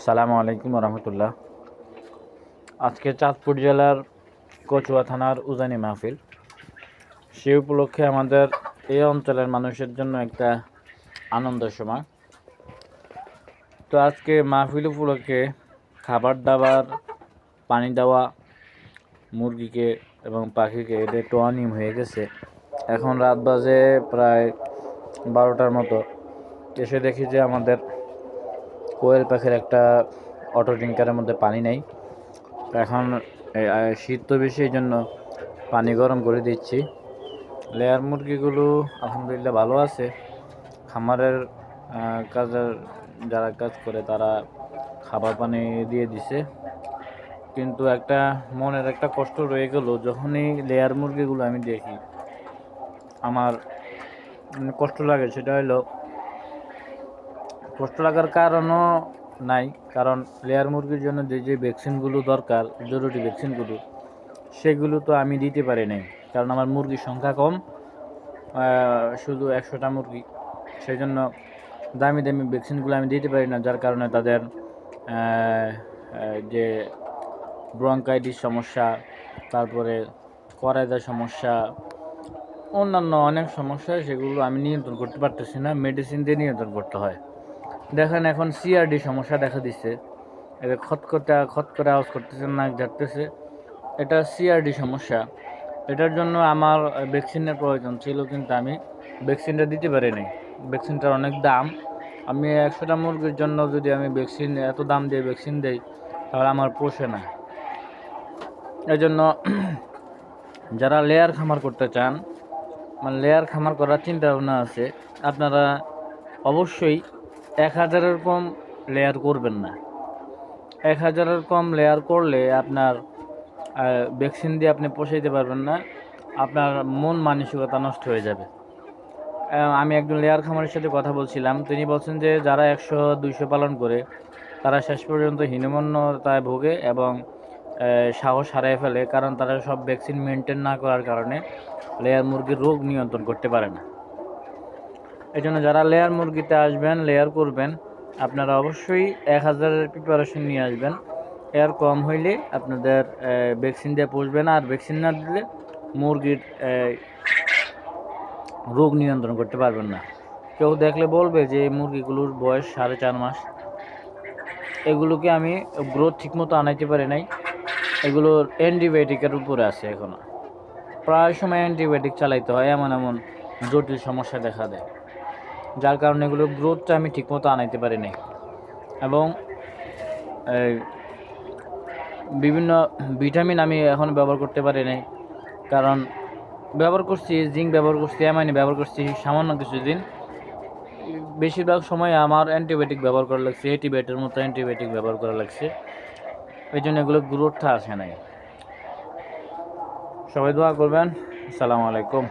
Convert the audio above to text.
আসসালামু আলাইকুম রহমতুল্লাহ। আজকে চাঁদপুর জেলার কচুয়া থানার উজানি মাহফিল, সে উপলক্ষে আমাদের এই অঞ্চলের মানুষের জন্য একটা আনন্দের সময়। তো আজকে মাহফিল উপলক্ষে খাবার দাবার, পানি দেওয়া মুরগিকে এবং পাখিকে এদের টোয়া নিয়ম হয়ে গেছে। এখন রাত বাজে প্রায় 12টার মতো। এসে দেখি যে আমাদের কোয়েল পাখির একটা অটো ড্রিঙ্কারের মধ্যে পানি নেই। এখন শীত তো বেশি, এই জন্য পানি গরম করে দিচ্ছি। লেয়ার মুরগিগুলো আলহামদুলিল্লাহ ভালো আছে। খামারের কাজের যারা কাজ করে তারা খাবার পানি দিয়ে দিছে, কিন্তু একটা মনের একটা কষ্ট রয়ে গেল। যখনই লেয়ার মুরগিগুলো আমি দেখি আমার কষ্ট লাগে। সেটা হলো, কষ্ট লাগার কারণও নাই, কারণ লেয়ার মুরগির জন্য যে ভ্যাকসিনগুলো দরকার, জরুরি ভ্যাকসিনগুলো, সেগুলো তো আমি দিতে পারি নাই, কারণ আমার মুরগির সংখ্যা কম, শুধু 100টা মুরগি। সেই জন্য দামি দামি ভ্যাকসিনগুলো আমি দিতে পারি না, যার কারণে তাদের যে ব্রঙ্কাইটিস সমস্যা, তারপরে করায়দার সমস্যা, অন্যান্য অনেক সমস্যা, সেগুলো আমি নিয়ন্ত্রণ করতে পারতেছি না। মেডিসিন দিয়ে নিয়ন্ত্রণ করতে হয়। দেখেন এখন সিআরডি সমস্যা দেখা দিচ্ছে, এবার খটখটে আওয়াজ করতেছে, নাক ঝাড়তেছে, এটা সিআরডি সমস্যা। এটার জন্য আমার ভ্যাকসিনের প্রয়োজন ছিল, কিন্তু আমি ভ্যাকসিনটা দিতে পারিনি। ভ্যাকসিনটার অনেক দাম। আমি 100টা মুরগির জন্য যদি আমি ভ্যাকসিন এত দাম দিয়ে ভ্যাকসিন দেই, তাহলে আমার পোষে না। এই জন্য যারা লেয়ার খামার করতে চান, মানে লেয়ার খামার করার চিন্তা ভাবনা আছে, আপনারা অবশ্যই 1000-এর কম লেয়ার করবেন না। 1000-এর কম লেয়ার করলে আপনার ভ্যাকসিন দিয়ে আপনি পোষাইতে পারবেন না, আপনার মন মানসিকতা নষ্ট হয়ে যাবে। আমি একজন লেয়ার খামারের সাথে কথা বলছিলাম, তিনি বলছেন যে যারা 100-200 পালন করে তারা শেষ পর্যন্ত হীনমন্যতায় ভোগে এবং সাহস হারিয়ে ফেলে, কারণ তারা সব ভ্যাকসিন মেনটেন না করার কারণে লেয়ার মুরগির রোগ নিয়ন্ত্রণ করতে পারে না। এই জন্য যারা লেয়ার মুরগিতে আসবেন, লেয়ার করবেন, আপনারা অবশ্যই 1000-এর প্রিপারেশন নিয়ে আসবেন। এর কম হইলে আপনাদের ভ্যাকসিন দিয়ে পুষবে না, আর ভ্যাকসিন না দিলে মুরগির রোগ নিয়ন্ত্রণ করতে পারবেন না। কেউ দেখলে বলবে যে এই মুরগিগুলোর বয়স 4.5 মাস, এগুলোকে আমি গ্রোথ ঠিকমতো আনাইতে পারি নাই, এগুলোর অ্যান্টিবায়োটিকের উপরে আছে। এখনও প্রায় সময় অ্যান্টিবায়োটিক চালাইতে হয়, এমন এমন জটিল সমস্যা দেখা দেয়, যার কারণে এগুলোর গ্রোথটা আমি ঠিকমতো আনাইতে পারি নাই। এবং বিভিন্ন ভিটামিন আমি এখন ব্যবহার করতে পারি নাই, কারণ ব্যবহার করছি জিঙ্ক, ব্যবহার করছি অ্যামাইনো, ব্যবহার করছি সামান্য কিছুদিন। বেশিরভাগ সময় আমার অ্যান্টিবায়োটিক ব্যবহার করা লাগছে, অ্যান্টিবায়োটিকের মতো অ্যান্টিবায়োটিক ব্যবহার করা লাগছে। এই জন্য এগুলো গ্রোথটা আসে নাই। সবাই দোয়া করবেন। আসসালামু আলাইকুম।